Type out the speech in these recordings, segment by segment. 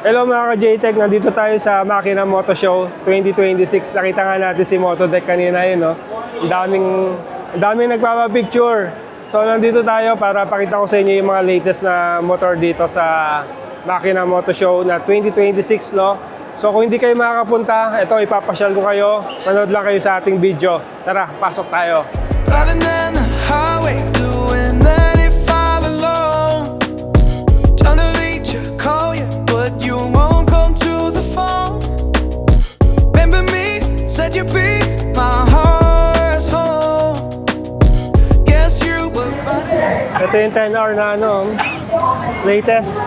Hello mga ka-JTech, nandito tayo sa Makina Moto Show 2026. Nakita nga natin si Motodeck kanina yun, no? Ang daming nagpapapicture. So nandito tayo para pakita ko sa inyo yung mga latest na motor dito sa Makina Moto Show na 2026, no? So kung hindi kayo makakapunta, ito ipapasyal ko kayo. Manood lang kayo sa ating video. Tara, pasok tayo. Riding down the highway, doing 95 alone. Trying to reach you, call you, but you won't come to the phone. Remember me, said you'd be my heart's home. Guess you were right. Ito yung 10R na ano, latest.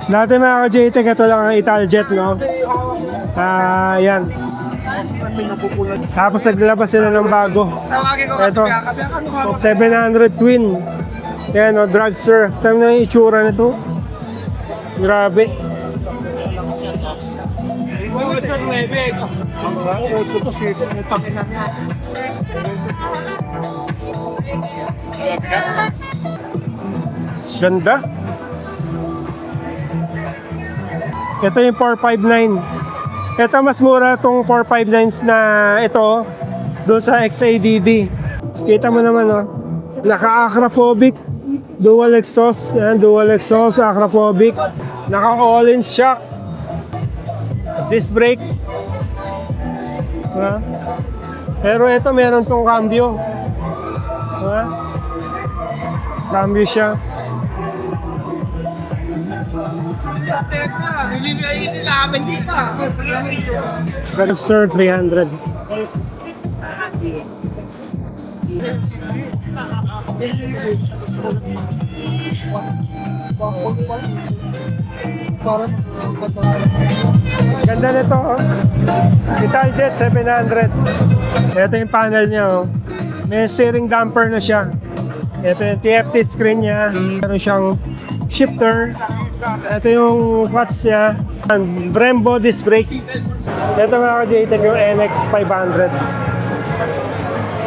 Dati mga ka-JTech, ito lang ang Italjet, no? Yan. Tapos naglabas sila ng bago. Ito, 700 Twin. Yan, no, dragster. Tignan mo yung itsura nito. Grabe. Ganda. Ito yung 459. Ito mas mura itong 459s na ito doon sa XADB. Kita mo naman, no? Naka-acrophobic, dual exhaust, yan, dual exhaust, acrophobic, naka-all-in shock, disc brake. Ha? Pero ito meron tong cambio. Ha? Cambio siya. Sir 300. Ganda nito, oh. Italjet 700. Ito yung panel niya, oh. May steering damper na siya. Ito yung TFT screen niya. Meron siyang shifter. Ito yung clutch niya. Brembo disc brake. Ito mga ka-JTech yung NX500.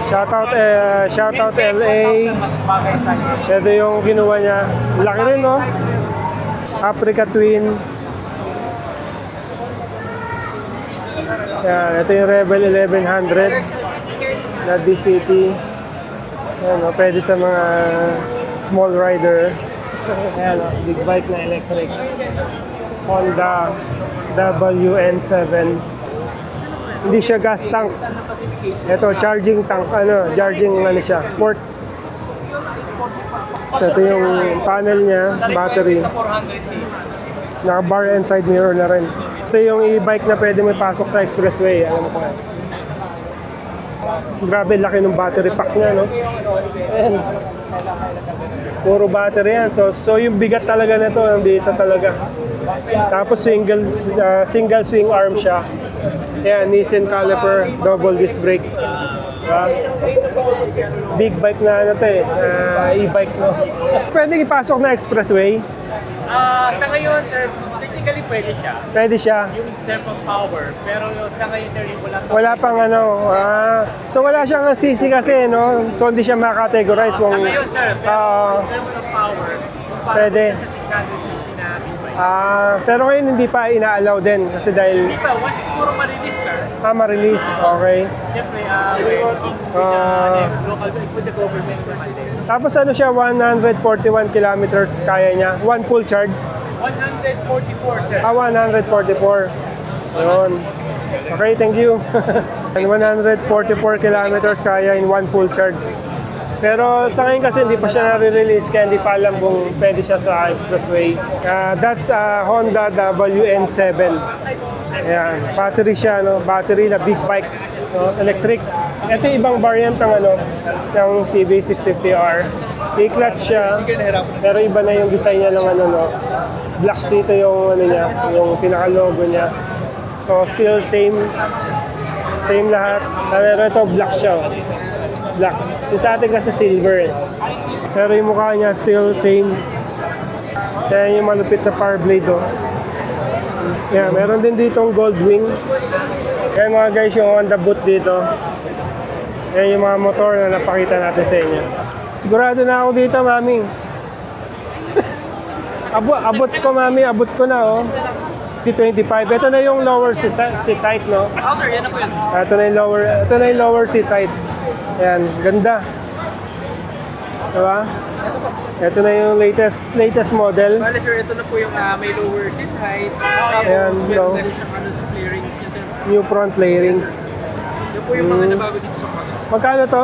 Shoutout LA. Ito yung kinuha niya. Laki rin, no? Africa Twin. Yan, ito yung Rebel 1100 na DCT. Yan, no? Pwede sa mga small rider. Ayan, no? Big bike na electric. Honda WN7. Hindi siya gas tank. Ito, charging tank, charging siya, port. So, ito yung panel niya, battery. Naka-bar and side mirror na rin. Ito yung e-bike na pwede mo ipasok sa expressway. Alam mo ko. Grabe, laki ng battery pack niya, no? Ayan. Puro battery yan. So yung bigat talaga nito, nandito talaga. Tapos single swing arm siya. Ayan, Nissan caliper, double disc brake. Diba? Big bike na e-bike, no? Pwede ipasok na expressway? Sa ngayon, sir, technically pwede siya. Pwede siya. Yung step of power. Pero sa ngayon, sir, yung Wala pang so wala siyang CC kasi, no? So hindi siya makategorize. Sa ngayon, sir, pero in terms of power, pwede. sa 600cc na bike. Pero ngayon hindi pa ina-allow din kasi dahil Hindi pa, once siguro ma-release, sir, ma-release. Okay. siyempre, with the government. Tapos ano siya, 141 kilometers kaya niya. One full charge. 144, sir. 144. Yun. Okay, thank you. And 144 kilometers kaya in one full charge. Pero sa ngayon kasi hindi pa siya nare-release kaya hindi pa alam kung pwede siya sa expressway. That's Honda WN7. Ayan, battery siya, no? Battery na big bike, no? Electric. Ito yung ibang variant ng ng CB650R. I-clutch siya, pero iba na yung design niya ng no? Black dito yung niya, yung pinaka-logo niya. So still same lahat. Pero ito black siya. Black. Yung sa atin kasi silver. Pero yung mukha niya still same. Kaya yung malupit na power blade, oh. Yeah, meron din ditong gold wing. Kaya mga guys, yung Honda boot dito. Yan yung mga motor na napakita natin sa inyo. Sigurado na ako dito, mami. Abot ko, mami. Abot ko na, oh. 25. Ito na yung lower seat height, no? Oh, sir, yan na po yun. Ito na yung lower seat height. Ayan, ganda. Diba? Ito na yung latest model. Bale, sir, ito na po yung may lower seat height. Ayan, Tapos, low. meron na rin siyang sa clearings niya, sir. New front fairings. Yan po yung mga nabago dito sa kanya. Magkano to?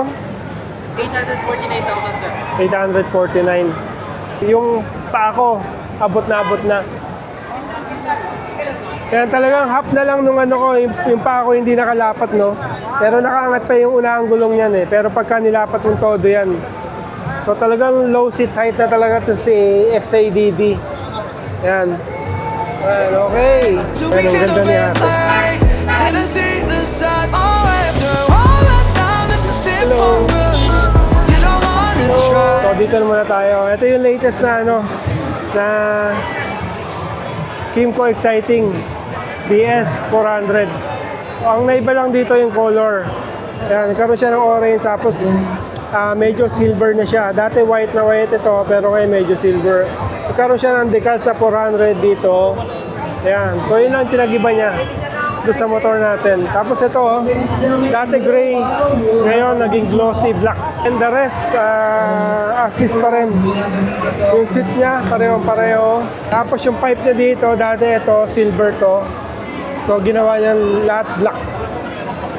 849,000, sir. 849. Yung paa ko, abot na. Kaya talagang half na lang nung ano ko, yung paa ko hindi nakalapat, no? Pero nakaangat pa yung unahang gulong niyan eh. Pero pagka nilapat yung todo yan. So talagang low seat height na talaga to si XADB. Yan. Ayan, okay. To Ayan, ang begin ganda a niya. red light, didn't see the signs. Oh, after all that time, this is it for us. You don't wanna try. So dito na muna tayo. Ito yung latest na ano, na Kimco Exciting BS 400. So, ang naiba lang dito yung color. Yan, nagkaroon siya ng orange tapos medyo silver na siya. Dati white na white ito pero ngayon medyo silver. Nagkaroon siya ng decal sa 400 dito. Yan, so yun lang pinag-iba niya doon sa motor natin. Tapos ito, oh, dati gray, ngayon naging glossy black. And the rest, assist pa rin. Yung seat niya, pareho-pareho. Tapos yung pipe niya dito, dati ito, silver to. So ginawa niya lahat black.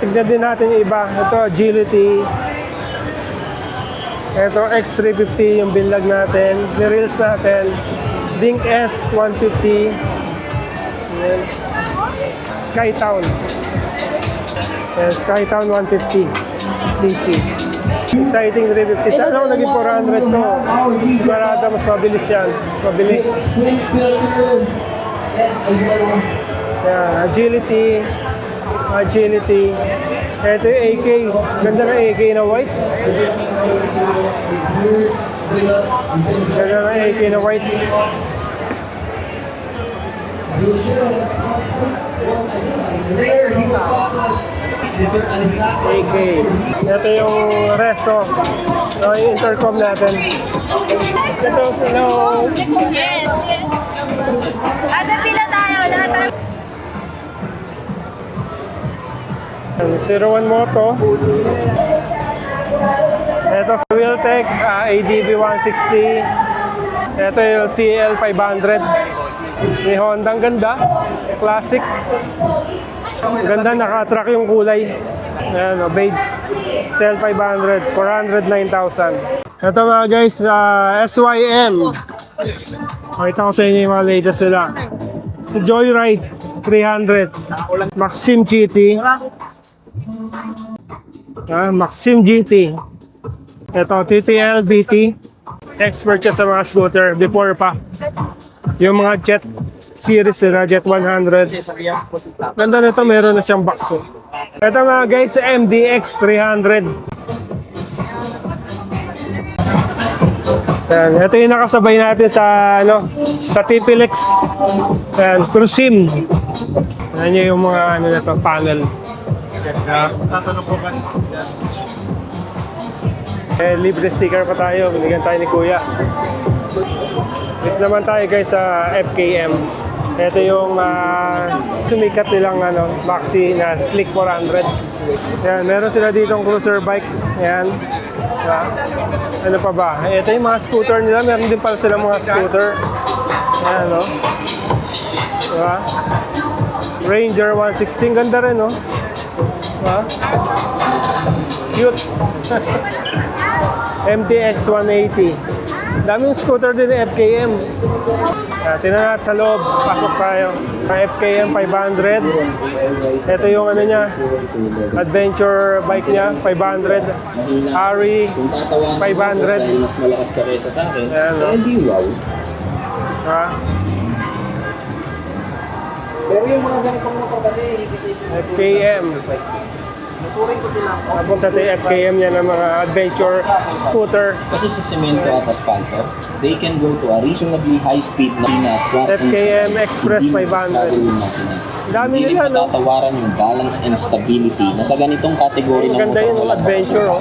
Tignan din natin yung iba. Ito, agility. Ito, X350 yung binlag natin. Reels natin. Dink S 150. Ayan. Skytown. Ayan, Skytown 150 cc. Exciting 350. Sana ako naging 400 to. Marada, mas mabilis yan. Mabilis. Ayan, agility. Ito yung AK. Ganda ng AK na white. Ganda ng AK na white. AK. Ito yung resto. So, yung intercom natin. Ito, hello. Yes. Ada pila tayo. Lahat tayo. 01 Moto. Ito sa Wheeltech, ADB 160. Ito yung CL 500. May Honda, ang ganda. Classic. Ang ganda, naka-track yung kulay. Ayan, beige. CL 500, 409,000. Ito mga guys, SYM. Pakita ko sa inyo yung mga latest nila. Joyride 300. Maxim GT. Maxim GT. Ito, TTL BT. Expert siya sa mga scooter before pa. Yung mga Jet series nila, Jet 100. Ganda nito, meron na siyang box. Ito mga guys, MDX 300. Yan, ito yung nakasabay natin sa sa TPLX. Yan, Crusim. Yan yung mga nito, panel. Tatanong po ba? Libre sticker pa tayo, binigyan tayo ni Kuya. Dito naman tayo guys sa FKM. Ito yung sumikat nilang maxi na Slick 400. Yan, meron sila ditong cruiser bike. Yan. Ano pa ba? Ito yung mga scooter nila. Meron din pala silang mga scooter. Yan, no? Diba? Ranger 116. Ganda rin, no? Diba? Cute. MTX 180. Daming scooter din ng FKM. Tingnan natin sa loob. Pasok tayo. FKM 500. Ito yung niya. Adventure bike niya. 500. Harry 500. Mas malakas ka kaysa sa akin. Ayan, no? Hindi wow. Pero yung mga ganitong motor kasi FKM. Naturing ko sila. Tapos sa FKM niya ng mga adventure scooter. Kasi sa semento at asfalto, they can go to a reasonably high speed na FKM Express 500. Dami Hindi rin nila, no? matatawaran yung balance and stability na sa ganitong category Ang ng ganda motor yung walang adventure, oh.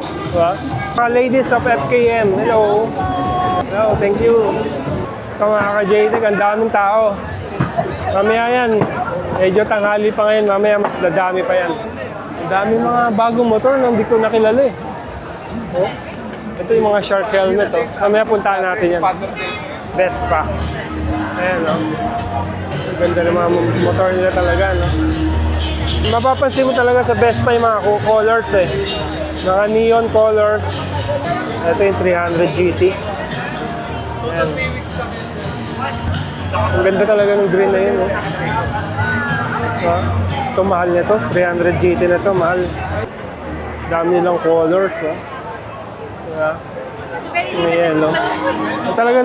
Diba? Mga ladies of FKM, hello. Hello, thank you. Ito mga ka-JTech, ang daming tao. Mamaya yan, medyo tanghali pa ngayon, mamaya mas dadami pa yan. Ang daming mga bagong motor na hindi ko nakilala eh. Oh, ito yung mga shark helmet. Oh. Mamaya puntahan natin yan. Vespa. Ayan, no? Ang ganda ng mga motor nila talaga, no? Mapapansin mo talaga sa Vespa yung mga colors eh. Mga neon colors. Ito yung 300 GT. Ayan. Ang ganda talaga ng green na yun, eh. Ito mahal nito. 300 GT na to, mahal. Dami nilang colors, oh. Diba? May yellow. Talaga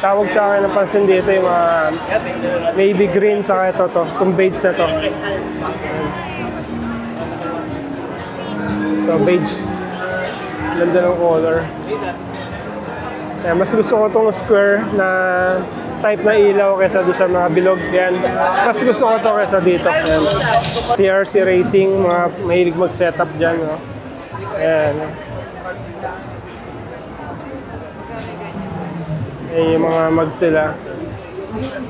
tawag sa akin ng pansin dito yung mga navy green sa ito to, itong beige na to. Ito, beige. Ganda ng color. Mas gusto ko itong square na type na ilaw kaysa doon sa mga bilog. Yan. Mas gusto ko ito kaysa dito. Yan. TRC Racing, mga mahilig mag-setup dyan. No? Ayan. Ayan yung mga mags sila.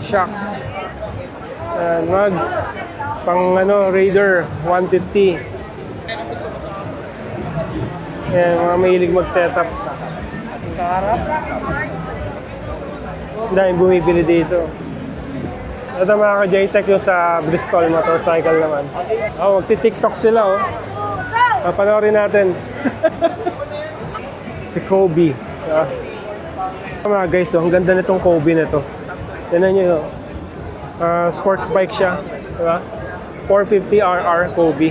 Shocks. Ayan, mags. Pang Raider 150. Ayan, mga mahilig mag-setup. Sa harap. Dahil bumibili dito. Ito mga ka-JTech yung sa Bristol Motorcycle naman. Oh, magti-TikTok sila, oh. Panoorin natin. Si Kobe. Mga guys, oh, ang ganda nitong Kobe na to. Tignan nyo, sports bike siya. Diba? 450RR Kobe.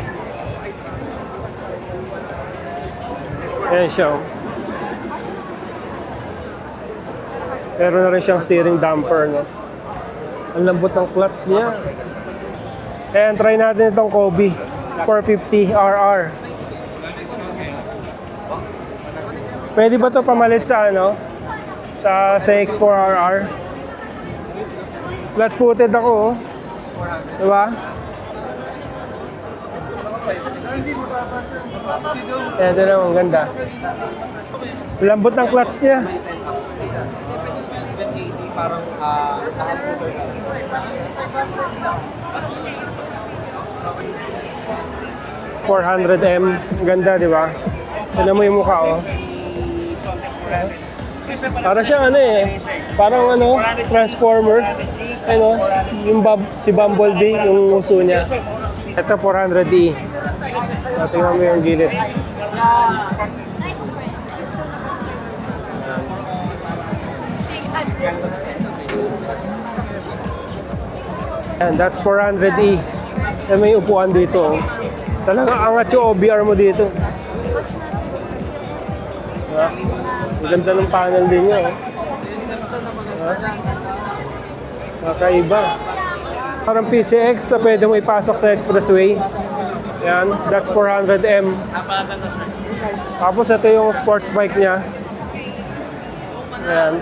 Ayan siya, oh. Meron na rin siyang steering damper, no? Ang lambot ng clutch niya. Ayan, try natin itong Kobe 450RR. Pwede ba ito pamalit sa sa CX-4RR? Flat-footed ako, oh. Diba? Ayan, ito naman, ang ganda. Lambot ng clutch niya. Parang naka-scooter ka. 400M. Ang ganda, di ba? Tignan mo yung mukha, oh. Para siyang parang Transformer. Yung si Bumblebee, yung uso niya. Ito 400E. Tingnan mo yung gilid. And that's 400E. And may upuan dito. Talagang angat yung OBR mo dito. Diba? Ang ganda ng panel din nyo. Diba? Nakaiba. Parang PCX na pwede mo ipasok sa expressway. Yan, that's 400M. Tapos ito yung sports bike niya. Yan.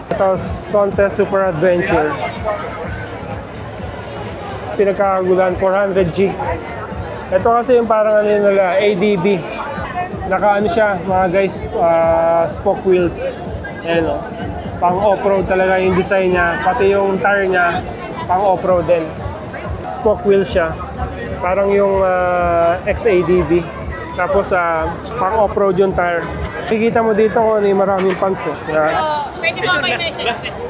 Ito, Sontes Super Adventure. Pinagkakagulan, 400G. Ito kasi yung parang nila, ADB. Naka siya, mga guys, spoke wheels. Ayan, oh. Pang off-road talaga yung design niya. Pati yung tire niya, pang off-road din. Spoke wheels siya. Parang yung XADB. Tapos pang off-road yung tire. Kikita mo dito kung yung maraming pants. Yan.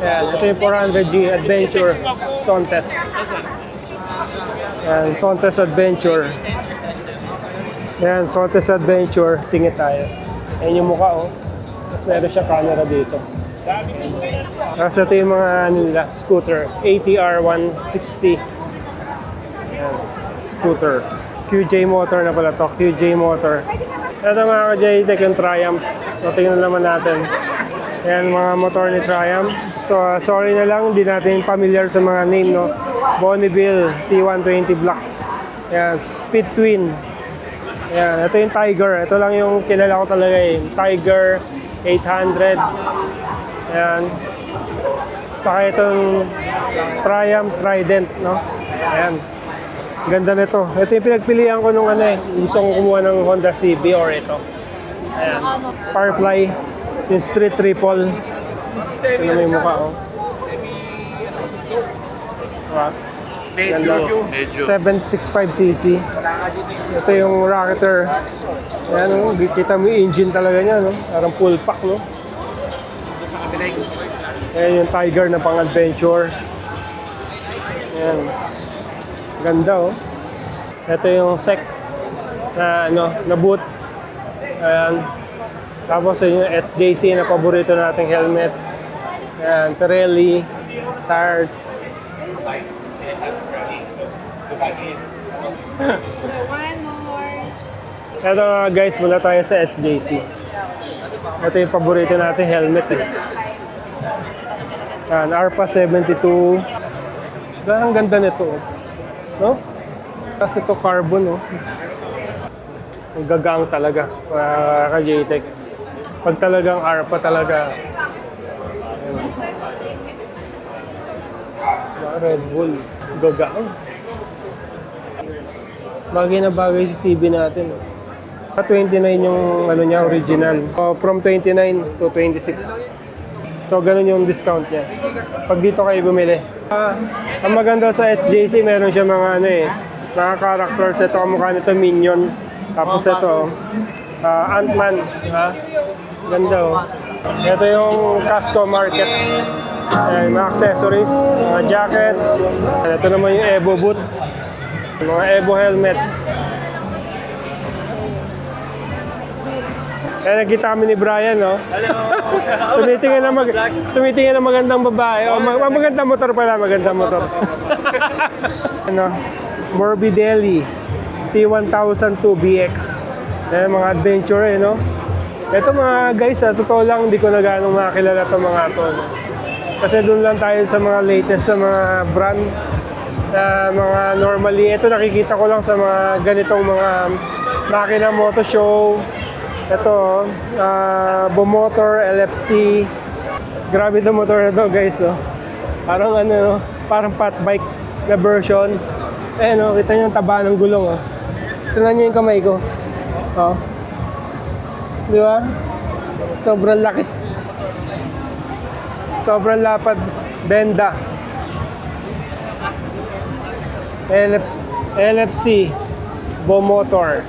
Yan. Ito yung 400G Adventure Sontes. Yan, Sontes Adventure. Yan, Sontes Adventure. Singit tayo. Yan yung mukha, oh. Tapos meron siya camera dito. Tapos ito yung mga scooter. ATR 160. Yan, scooter. QJ Motor na pala to. QJ Motor. Ito mga ka-JTech yung Triumph. So tingnan naman natin. Yan mga motor ni Triumph. So sorry na lang, hindi natin familiar sa mga name, no? Bonneville T120 Black. Yan, Speed Twin. Yan, ito yung Tiger. Ito lang yung kilala ko talaga eh. Tiger 800. Yan. Saka itong Triumph Trident, no? Ayan. Ganda nito. Ito yung pinagpilian ko nung gusto kong kumuha ng Honda CB or ito. Ayan. Firefly. Yung street triple. Ano may mukha, oh. Diba? Ganda. 765cc. Ito yung Rocketer. Ayan, oh. Kita mo yung engine talaga niya, no? Parang full pack, no? Ayan yung Tiger na pang-adventure. Ayan. Ganda, oh. Ito yung SEC na, na boot. Ayan. Tapos yun yung SJC na paborito nating helmet. Ayan, Pirelli, tires. Ito guys, mula tayo sa SJC. Ito yung paborito nating helmet eh. Ayan, ARPA 72. Ang ganda nito, oh. No? Kasi ito carbon, oh. Ang gagang talaga ka-JTEC. Pag talagang ARPA talaga. Red Bull. Gagang. Bagay na bagay si CB natin. 29 yung ano niya, original. So, from 29 to 26. So, ganun yung discount niya. Pag dito kayo bumili. Ang maganda sa SJC, meron siya mga ano eh, mga characters. Ito ang mukha nito, Minion. Tapos ito, Ant-Man. Ganda, oh. Ito yung Casco Market. Ayan, mga accessories, mga jackets. Ito naman yung Evo boot. Mga Evo helmets. Kaya nakita kami ni Brian, no? Tumitingin na magandang babae. O, magandang motor pala, magandang motor. Ano? Morbidelli T1002 BX. Ayan, mga adventure, eh, no? Ito mga guys, totoo lang, hindi ko na ganong makakilala itong mga ito. No? Kasi doon lang tayo sa mga latest sa mga brand. Mga normally, ito nakikita ko lang sa mga ganitong mga makina moto show. Ito, Bomotor, LFC. Grabe itong motor na ito guys. Oh. Parang ano, parang fat bike na version. Ayan, oh, kita niyo yung taba ng gulong. Oh. Tignan niyo yung kamay ko. Oh. Di ba? Sobrang laki. Sobrang lapad. Benda. LFC. Bomotor.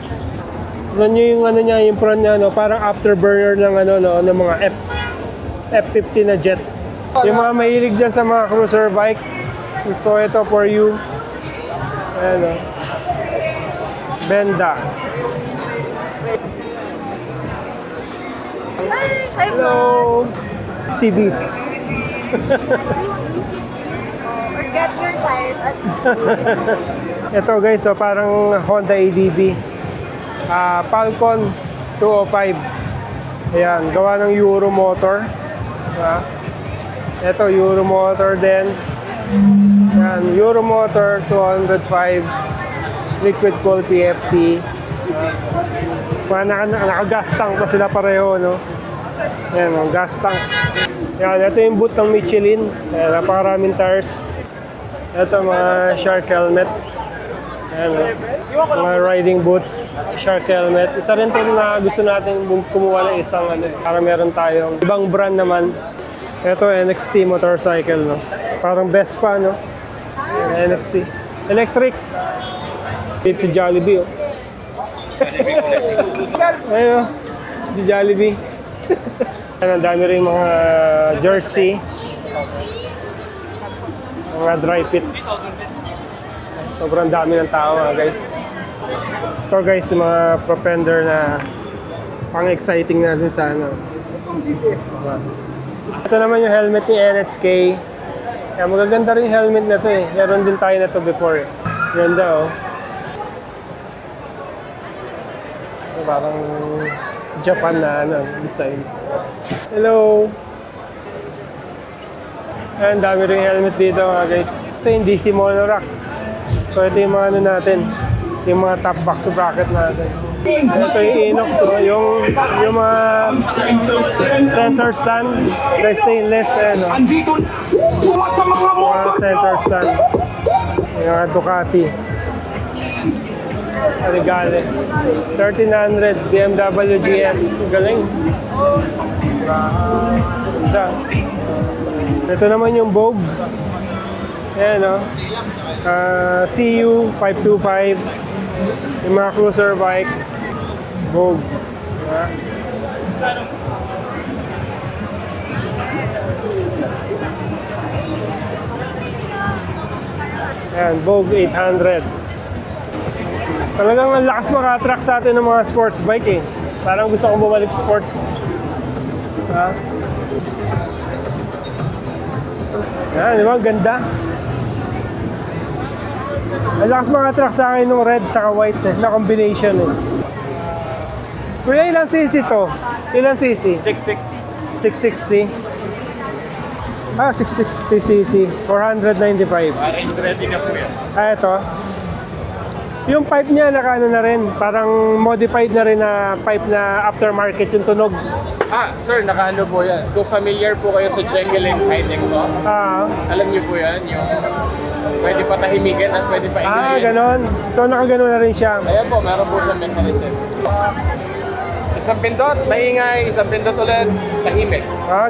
Tignan nyo yung ano niya, yung front niya, no? Parang afterburner ng ano, no? Ng mga F50 na jet. Yung mga mahilig dyan sa mga cruiser bike. So ito for you. Ayan, no? Benda. Hello! CBs. Forget your tires at Ito guys, so parang Honda ADB. Falcon 205. Ayan, gawa ng Euro motor. Diba? Ito, Euro motor din. Ayan, Euro motor 205. Liquid cool PFT. Naka-gas tank pa sila pareho, no? Ayan, ang gas tank. Ayan, ito yung boot ng Michelin. Ayan, napakaraming tires. Ito, mga shark helmet. Ayan, mga riding boots, shark helmet. Isa rin ito na gusto natin kumuha ng isang ano, para meron tayong ibang brand naman. Ito, NXT motorcycle, no? Parang Vespa, no? Ayan, NXT. Electric. It's si Jollibee, oh. Ayun, si Jollibee. Ang dami rin mga jersey. Mga dry fit. Sobrang dami ng tao, guys. Ito guys, yung mga propender na pang-exciting natin sa ano. Ito naman yung helmet ni NHK. Kaya magaganda rin yung helmet na ito eh. Meron din tayo na ito before eh. Ganda, oh. Parang Japan na ano, design. Hello! Ayan, dami rin helmet dito mga guys. Ito yung DC Monorack. So ito yung mga ano natin, yung mga top box bracket natin. Ito yung Inox, oh, yung mga center stand na stainless, ano, mga center stand. Yung mga Ducati. Regale. 1300 BMW GS. Galing. Ganda. Ito naman yung Vogue. Ayan, no? CU 525. Yung mga cruiser bike. Vogue. Diba? Ayan, Vogue 800. Talagang ang lakas maka-attract sa atin ng mga sports bike eh. Parang gusto kong bumalik sports. Ha? Ayan, di ba? Ang ganda. Ang lakas maka-attract sa akin ng red saka white eh, na combination eh. Kuya, ilang cc to? Ilang cc? 660. 660. 660cc, 495. Range ready na po yan. Ito. Yung pipe niya nakaano na rin, parang modified na rin na pipe na aftermarket yung tunog. Sir, nakaano po yan. Kung familiar po kayo sa Jekyll and Hyde exhaust, alam niyo po yan, yung pwede pa tahimikin, tapos pwede pa ingay. Ganon. So nakaganon na rin siya. Ayan po, meron po siyang mechanism. Isang pindot, maingay, isang pindot ulit, tahimik.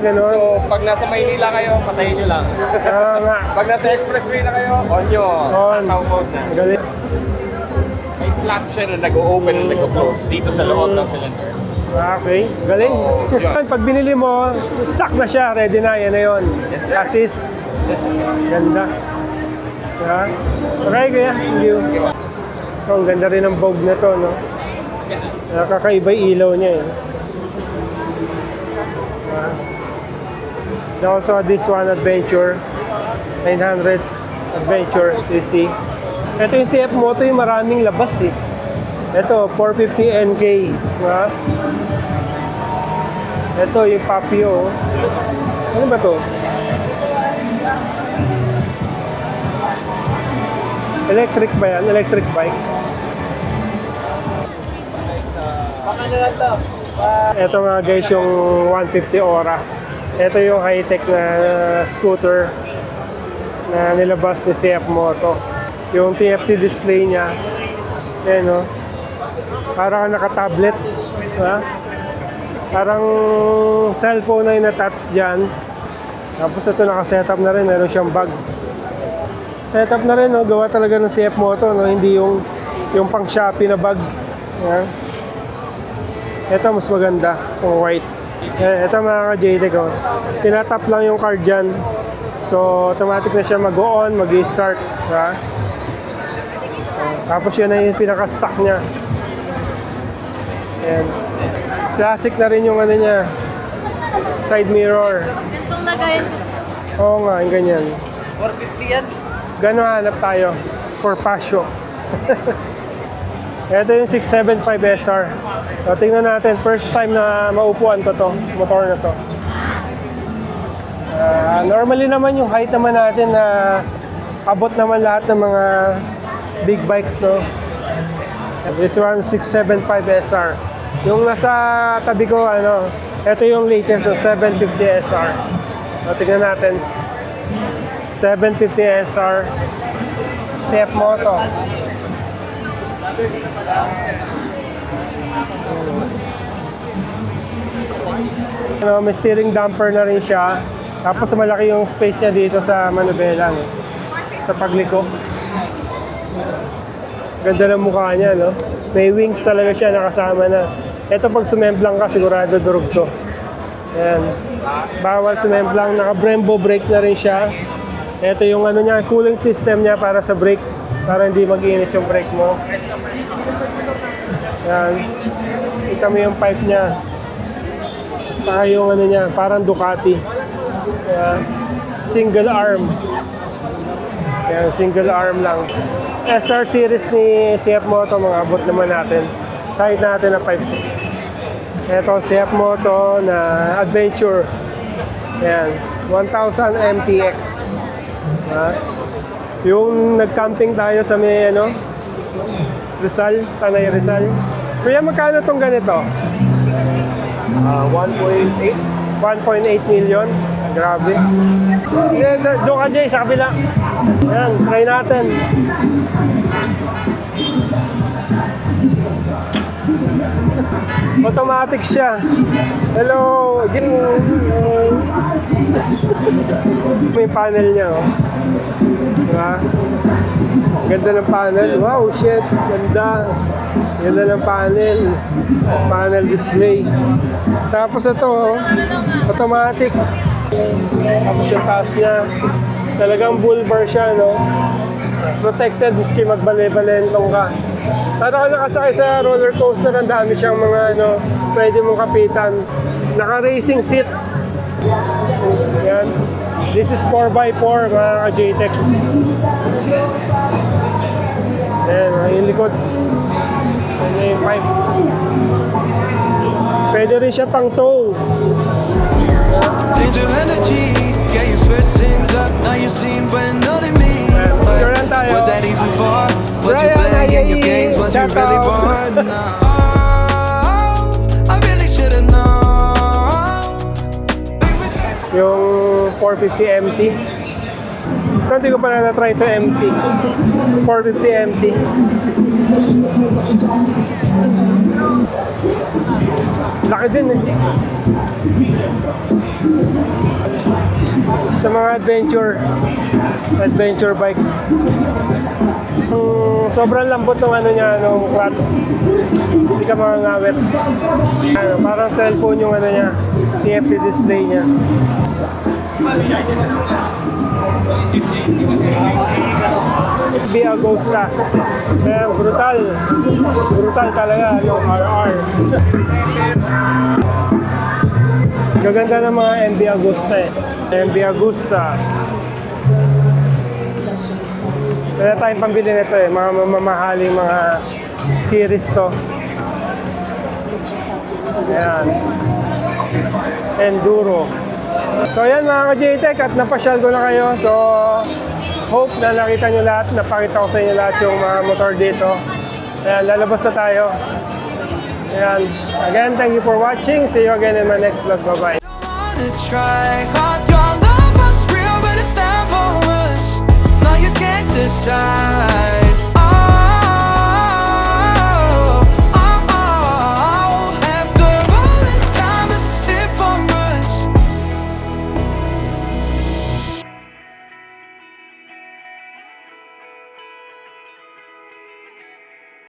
Ganon. So, pag nasa Maynila kayo, patayin nyo lang. Nga. Pag nasa expressway na kayo, on nyo. On. Tataw mode na. Galing. May flap siya na nag-open and nag-close dito sa loob ng cylinder. Okay, galing. yun. Pag binili mo, stock na siya, ready na, yan na yun. Yes, sir. Assist. Ganda. Yeah. Okay, kuya. Thank you. Ang ganda rin ng Vogue na to, no? Nakakaiba yung ilaw niya eh. They also had this one Adventure 900 Adventure TC. Ito yung CF Moto yung maraming labas eh. Ito 450 NK. Diba? Ito yung Papio. Ano ba to? Electric ba yan? Electric bike? Ito nga guys yung 150 Ora. Ito yung high-tech na scooter na nilabas ni CF Moto. Yung TFT display niya. Ayan o. Parang naka-tablet. Ha? Parang cellphone na yung na-touch dyan. Tapos ito naka-setup na rin. Meron siyang bag. Setup na rin, no? Gawa talaga ng CF Moto, no? Hindi yung pang Shopee na bag. Ayan. Ito mas maganda, yung white. Ito mga ka-JTEC, oh. Tinatap lang yung card dyan. So, automatic na siya mag-on, mag-start. Diba? Tapos yun na yung pinaka-stock niya. Ayan. Classic na rin yung ano niya. Side mirror. Gantong lagayan sa Oo nga, yung ganyan. 450 yan. Gano'n hanap tayo for Pasio. Ito yung 675 SR. So, tingnan natin, first time na maupuan ko to, motor na to. Normally naman yung height naman natin na abot naman lahat ng mga big bikes, no? This one, 675 SR. Yung nasa tabi ko, ito yung latest, so 750 SR. So, tingnan natin. 750 SR. CF Moto. May steering damper na rin siya. Tapos malaki yung space niya dito sa manubela, no? Sa pagliko. Ganda ng mukha niya, no? May wings talaga siya, nakasama na. Ito pag sumemplang ka, sigurado durog to. Ayan. Bawal sumemplang. Naka-Brembo brake na rin siya. Ito yung niya, cooling system niya para sa brake. Para hindi mag-init yung brake mo. Ayan. Kita mo yung pipe niya. Saka yung niya, parang Ducati. Ayan. Single arm. Ayan, single arm lang. SR series ni CF Moto, mga abot naman natin. Side natin na 5.6. Ito, CF Moto na Adventure. Ayan, 1000 MTX. Yung nag-camping tayo sa may, Rizal, Tanay Rizal. Kuya, magkano tong ganito? 1.8. 1.8 million. Grabe. Doon ka, Jay, sa kabila. Ayan, try natin. Automatic siya. Hello, Jim. May panel niya, oh. Diba? Ganda ng panel. Wow, shit. Ganda. Ganda ng panel. Panel display. Tapos ito, oh. Automatic. Tapos yung taas niya. Talagang bull bar siya, no? Protected, maski magbale-balentong ka. Para ka nakasakay sa roller coaster, ang dami siyang mga pwede mong kapitan. Naka-racing seat. Yan. This is 4x4, mga ka-JTEC. Yan, yung likod. Yan yung pipe. Pwede rin siya pang tow. Change your energy, yeah, you switch things up. Now you seem brand new to me. Picture lang tayo. Was that even for? Was you Ryan, playing your games? Was you shout really out. bored? No. I really should've known. Yung 450 MT. Ito, hindi ko pa na-try ito MT. 450 MT. Laki din eh. Sa mga adventure bike. Sobrang lambot ng nung clutch. Hindi ka makangawit. Parang cellphone yung niya, TFT display niya. Be a Agusta. Kaya brutal. Brutal talaga, RR. Gaganda ng mga MV Agusta eh. MV Agusta. Kaya tayong pambili nito eh. Mga mamahaling mga series to. Ayan. Enduro. So yan mga ka-JTEC, at napasyal ko na kayo. So hope na nakita nyo lahat. Napakita ko sa inyo lahat yung mga motor dito. Ayan, lalabas na tayo. Ayan. Again, thank you for watching. See you again in my next vlog. Bye-bye. Wanna try, God, your love was real, but it's never was. Now you can't decide.